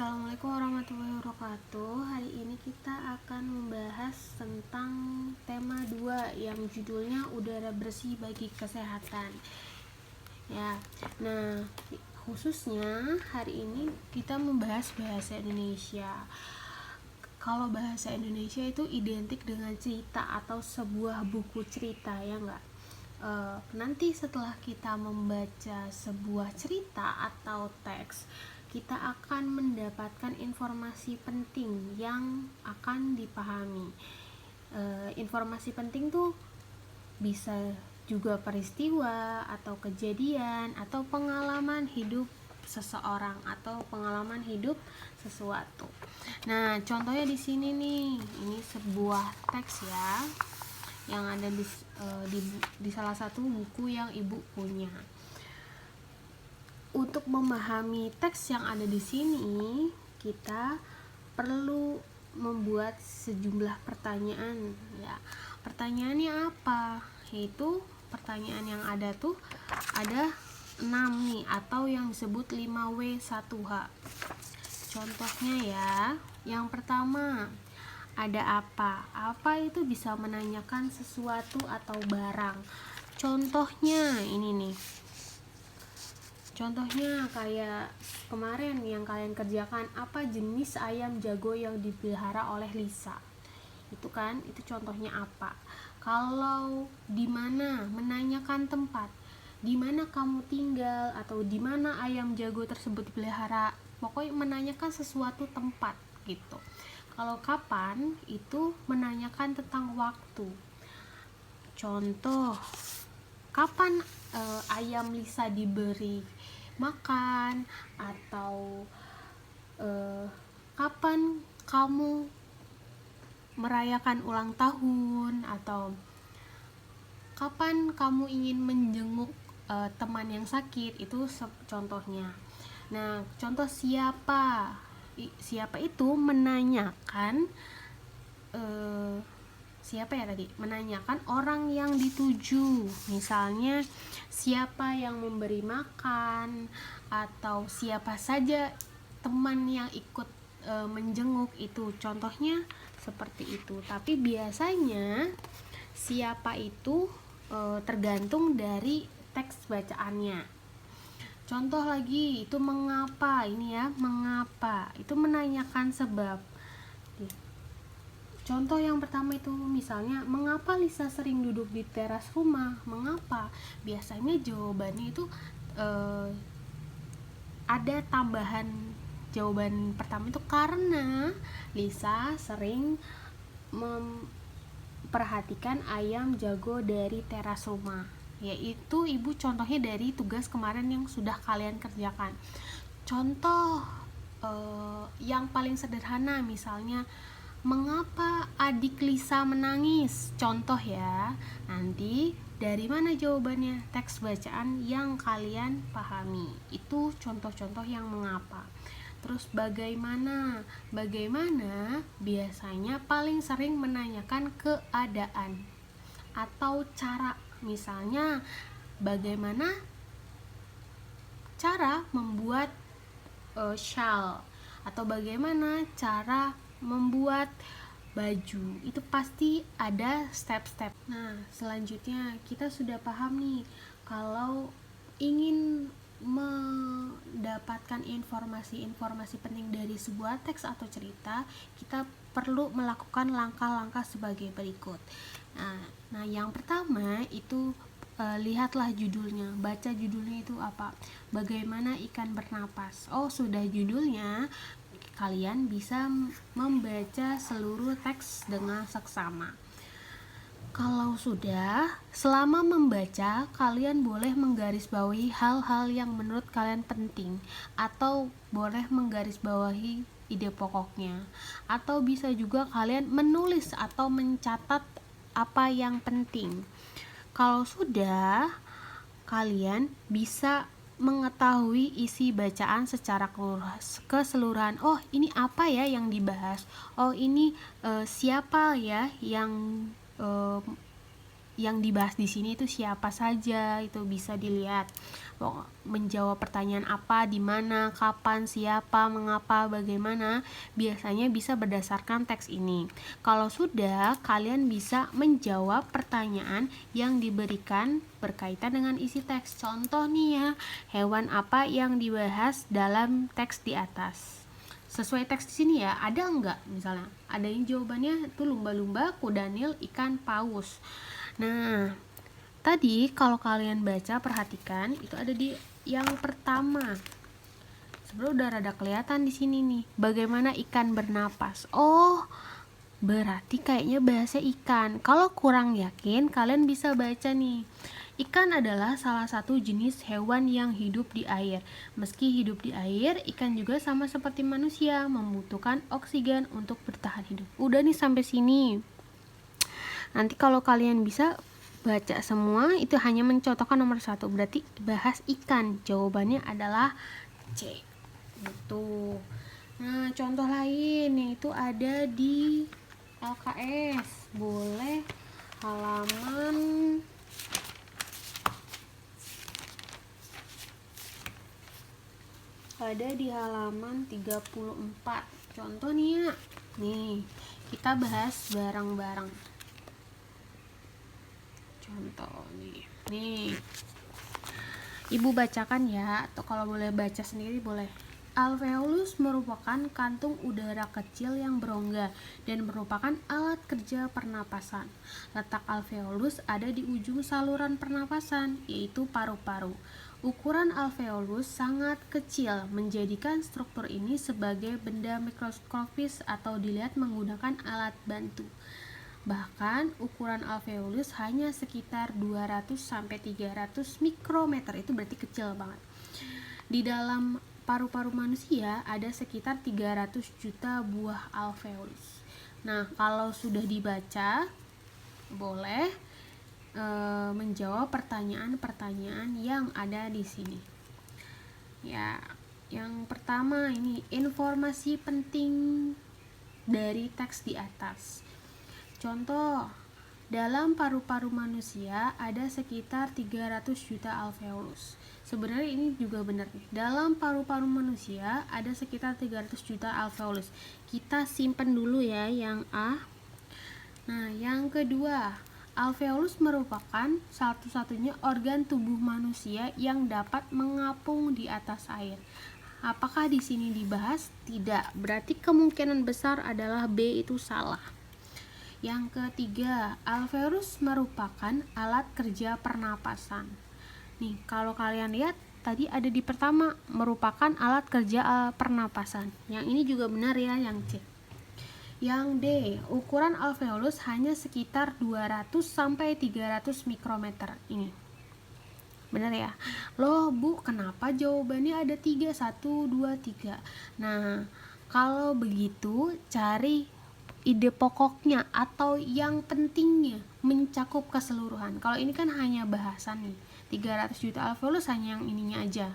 Assalamualaikum warahmatullahi wabarakatuh. Hari ini kita akan membahas tentang tema 2 yang judulnya udara bersih bagi kesehatan. Ya. Nah, khususnya hari ini kita membahas bahasa Indonesia. Kalau bahasa Indonesia itu identik dengan cerita atau sebuah buku cerita, ya enggak? Nanti setelah kita membaca sebuah cerita atau teks, kita akan mendapatkan informasi penting yang akan dipahami. Informasi penting tuh bisa juga peristiwa atau kejadian atau pengalaman hidup seseorang atau pengalaman hidup sesuatu. Nah, contohnya di sini nih, ini sebuah teks ya yang ada di salah satu buku yang ibu punya. Untuk memahami teks yang ada di sini, kita perlu membuat sejumlah pertanyaan ya. Pertanyaannya apa? Yaitu pertanyaan yang ada tuh ada 6 nih, atau yang disebut 5W1H. Contohnya ya, yang pertama, ada apa? Apa itu bisa menanyakan sesuatu atau barang. Contohnya ini nih. Contohnya kayak kemarin yang kalian kerjakan, apa jenis ayam jago yang dipelihara oleh Lisa? Itu kan, itu contohnya apa. Kalau di mana, menanyakan tempat. Di mana kamu tinggal atau di mana ayam jago tersebut dipelihara. Pokoknya menanyakan sesuatu tempat gitu. Kalau kapan, itu menanyakan tentang waktu. Contoh, kapan ayam Lisa diberi makan, atau kapan kamu merayakan ulang tahun, atau kapan kamu ingin menjenguk teman yang sakit. Itu contohnya. Nah, contoh siapa itu menanyakan siapa ya tadi? Menanyakan orang yang dituju. Misalnya siapa yang memberi makan, atau siapa saja teman yang ikut menjenguk. Itu contohnya seperti itu. Tapi biasanya siapa itu tergantung dari teks bacaannya. Contoh lagi, itu mengapa. Ini ya, mengapa. Itu menanyakan sebab. Contoh yang pertama itu misalnya, mengapa Lisa sering duduk di teras rumah? Mengapa? Biasanya jawabannya itu ada tambahan jawaban pertama itu karena Lisa sering memperhatikan ayam jago dari teras rumah. Yaitu ibu contohnya dari tugas kemarin yang sudah kalian kerjakan. Contoh yang paling sederhana misalnya, mengapa adik Lisa menangis? Contoh ya. Nanti dari mana jawabannya? Teks bacaan yang kalian pahami. Itu contoh-contoh yang mengapa. Terus bagaimana? Bagaimana biasanya paling sering menanyakan keadaan atau cara. Misalnya, bagaimana cara membuat shawl, atau bagaimana cara membuat baju. Itu pasti ada step-step. Nah, selanjutnya kita sudah paham nih, kalau ingin mendapatkan informasi-informasi penting dari sebuah teks atau cerita, kita perlu melakukan langkah-langkah sebagai berikut. Nah, yang pertama itu lihatlah judulnya, baca judulnya itu apa. Bagaimana ikan bernapas. Oh, sudah judulnya, kalian bisa membaca seluruh teks dengan seksama. Kalau sudah, selama membaca, kalian boleh menggarisbawahi hal-hal yang menurut kalian penting, atau boleh menggarisbawahi ide pokoknya, atau bisa juga kalian menulis atau mencatat apa yang penting. Kalau sudah, kalian bisa mengetahui isi bacaan secara keseluruhan. Oh, ini apa ya yang dibahas? Oh, ini siapa ya yang yang dibahas di sini itu siapa saja, itu bisa dilihat. Menjawab pertanyaan apa, di mana, kapan, siapa, mengapa, bagaimana, biasanya bisa berdasarkan teks ini. Kalau sudah, kalian bisa menjawab pertanyaan yang diberikan berkaitan dengan isi teks. Contoh nih ya, hewan apa yang dibahas dalam teks di atas? Sesuai teks di sini ya, ada enggak? Misalnya, ada yang jawabannya itu lumba-lumba, kuda nil, ikan paus. Nah, tadi kalau kalian baca, perhatikan itu ada di yang pertama. Sebenarnya udah rada kelihatan di sini nih, bagaimana ikan bernapas. Oh, berarti kayaknya bahasa ikan. Kalau kurang yakin, kalian bisa baca nih. Ikan adalah salah satu jenis hewan yang hidup di air. Meski hidup di air, ikan juga sama seperti manusia, membutuhkan oksigen untuk bertahan hidup. Udah nih sampai sini. Nanti kalau kalian bisa baca semua, itu hanya mencontohkan nomor 1. Berarti bahas ikan. Jawabannya adalah C. Gitu. Nah, contoh lain yaitu ada di LKS. Boleh halaman ada di halaman 34. Contoh nih ya. Nih, kita bahas bareng-bareng. Contoh nih. Ibu bacakan ya, atau kalau boleh baca sendiri boleh. Alveolus merupakan kantung udara kecil yang berongga dan merupakan alat kerja pernapasan. Letak alveolus ada di ujung saluran pernapasan, yaitu paru-paru. Ukuran alveolus sangat kecil, menjadikan struktur ini sebagai benda mikroskopis atau dilihat menggunakan alat bantu. Bahkan ukuran alveolus hanya sekitar 200-300 mikrometer, itu berarti kecil banget. Di dalam paru-paru manusia ada sekitar 300 juta buah alveolus. Nah, kalau sudah dibaca, boleh menjawab pertanyaan-pertanyaan yang ada di sini. Ya, yang pertama ini informasi penting dari teks di atas. Contoh, dalam paru-paru manusia ada sekitar 300 juta alveolus. Sebenarnya ini juga benar nih. Dalam paru-paru manusia ada sekitar 300 juta alveolus. Kita simpen dulu ya yang A. Nah, yang kedua, alveolus merupakan satu-satunya organ tubuh manusia yang dapat mengapung di atas air. Apakah di sini dibahas? Tidak. Berarti kemungkinan besar adalah B itu salah. Yang ketiga, alveolus merupakan alat kerja pernapasan. Nih, kalau kalian lihat tadi ada di pertama, merupakan alat kerja pernapasan. Yang ini juga benar ya, yang C. Yang D, ukuran alveolus hanya sekitar 200-300 mikrometer. Ini benar ya. Loh Bu, kenapa jawabannya ada 3, 1, 2, 3? Nah, kalau begitu cari ide pokoknya atau yang pentingnya, mencakup keseluruhan. Kalau ini kan hanya bahasan nih, 300 juta alveolus hanya yang ininya aja.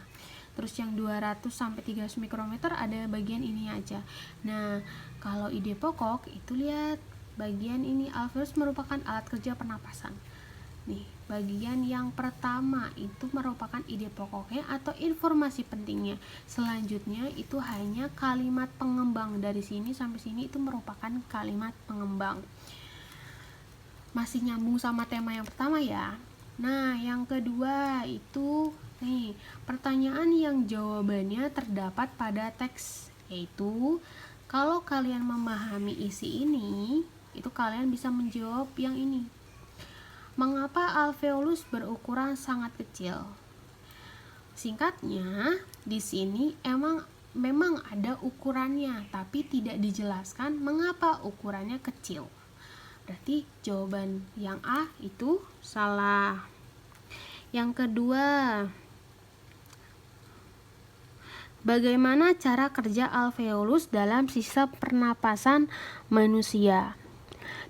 Terus yang 200-300 mikrometer ada bagian ini aja. Nah, kalau ide pokok itu lihat bagian ini, alveolus merupakan alat kerja pernapasan. Nih, bagian yang pertama itu merupakan ide pokoknya atau informasi pentingnya. Selanjutnya itu hanya kalimat pengembang. Dari sini sampai sini itu merupakan kalimat pengembang. Masih nyambung sama tema yang pertama ya. Nah, yang kedua itu nih, pertanyaan yang jawabannya terdapat pada teks, yaitu kalau kalian memahami isi ini, itu kalian bisa menjawab yang ini. Mengapa alveolus berukuran sangat kecil? Singkatnya, di sini memang ada ukurannya, tapi tidak dijelaskan mengapa ukurannya kecil. Berarti jawaban yang A itu salah. Yang kedua, bagaimana cara kerja alveolus dalam sistem pernapasan manusia?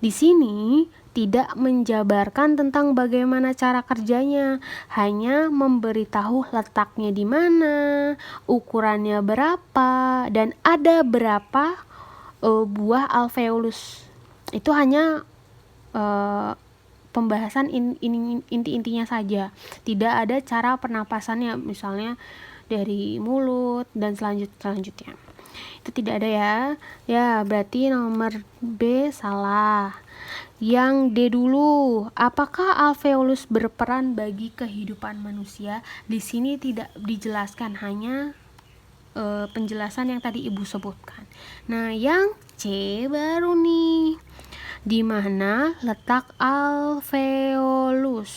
Di sini tidak menjabarkan tentang bagaimana cara kerjanya, hanya memberitahu letaknya di mana, ukurannya berapa, dan ada berapa buah alveolus. Itu hanya pembahasan inti-intinya saja. Tidak ada cara pernapasannya, misalnya dari mulut dan selanjutnya. Itu tidak ada ya. Ya, berarti nomor B salah. Yang D dulu, apakah alveolus berperan bagi kehidupan manusia? Di sini tidak dijelaskan, hanya penjelasan yang tadi Ibu sebutkan. Nah, yang C baru nih. Di mana letak alveolus?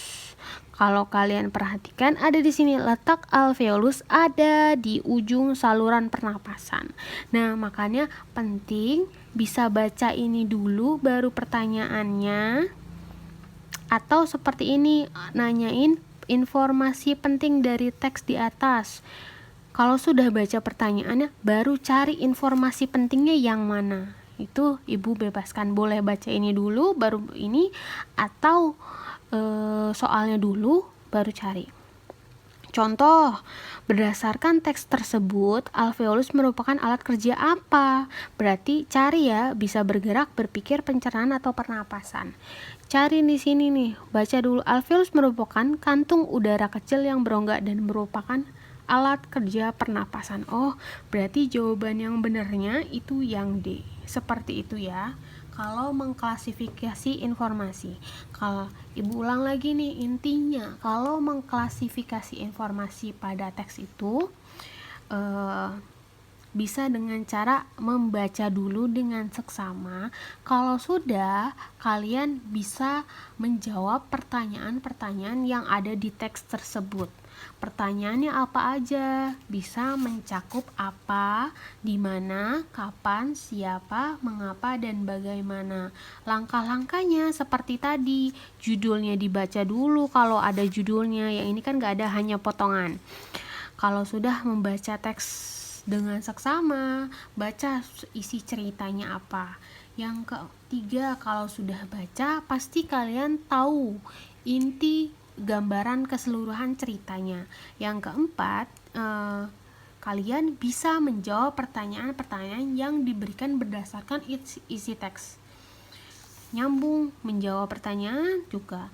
Kalau kalian perhatikan ada di sini, letak alveolus ada di ujung saluran pernapasan. Nah, makanya penting bisa baca ini dulu baru pertanyaannya. Atau seperti ini, nanyain informasi penting dari teks di atas. Kalau sudah baca pertanyaannya, baru cari informasi pentingnya yang mana. Itu Ibu bebaskan, boleh baca ini dulu, baru ini, atau soalnya dulu, baru cari. Contoh, berdasarkan teks tersebut, alveolus merupakan alat kerja apa? Berarti cari ya, bisa bergerak, berpikir, pencernaan, atau pernapasan. Cari di sini nih, baca dulu. Alveolus merupakan kantung udara kecil yang berongga dan merupakan alat kerja pernapasan. Oh, berarti jawaban yang benarnya itu yang D. Seperti itu ya. Kalau mengklasifikasi informasi. Kalau Ibu ulang lagi nih, intinya kalau mengklasifikasi informasi pada teks itu bisa dengan cara membaca dulu dengan seksama. Kalau sudah, kalian bisa menjawab pertanyaan-pertanyaan yang ada di teks tersebut. Pertanyaannya apa aja? Bisa mencakup apa, di mana, kapan, siapa, mengapa, dan bagaimana. Langkah-langkahnya seperti tadi, judulnya dibaca dulu kalau ada judulnya. Yang ini kan gak ada, hanya potongan. Kalau sudah membaca teks dengan seksama, baca isi ceritanya apa. Yang ketiga, kalau sudah baca, pasti kalian tahu inti gambaran keseluruhan ceritanya. Yang keempat, kalian bisa menjawab pertanyaan-pertanyaan yang diberikan berdasarkan isi teks. Nyambung menjawab pertanyaan juga.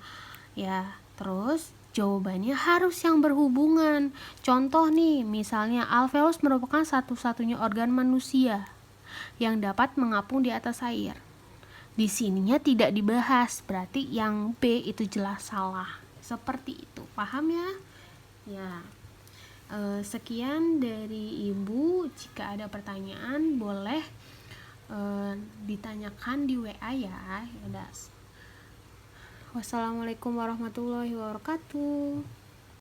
Ya, terus jawabannya harus yang berhubungan. Contoh nih, misalnya alveolus merupakan satu-satunya organ manusia yang dapat mengapung di atas air. Di sininya tidak dibahas, berarti yang B itu jelas salah. Seperti itu, paham ya? Ya. Sekian dari Ibu. Jika ada pertanyaan boleh ditanyakan di WA ya. Wassalamualaikum warahmatullahi wabarakatuh.